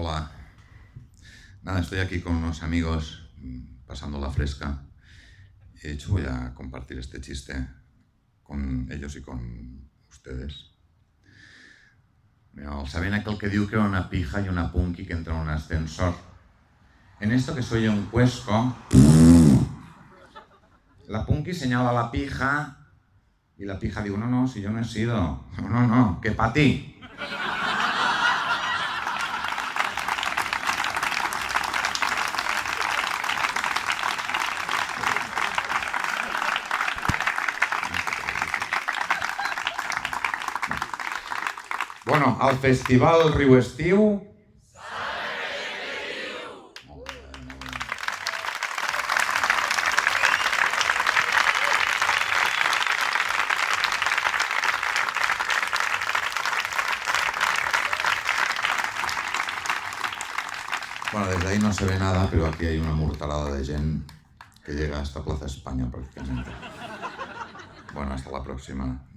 Hola. Nada, estoy aquí con unos amigos pasando la fresca. De hecho, voy a compartir este chiste con ellos y con ustedes. Mira, ¿saben aquel que diu que era una pija y una punky que entra en un ascensor? En esto que soy un cuesco, la punky señala a la pija y la pija digo, no, si yo no he sido. No, que pa' ti. Bueno, al Festival Riu Estiu... Bueno, desde ahí no se ve nada, pero aquí hay una mortalada de gente que llega hasta Plaza España prácticamente. Bueno, hasta la próxima.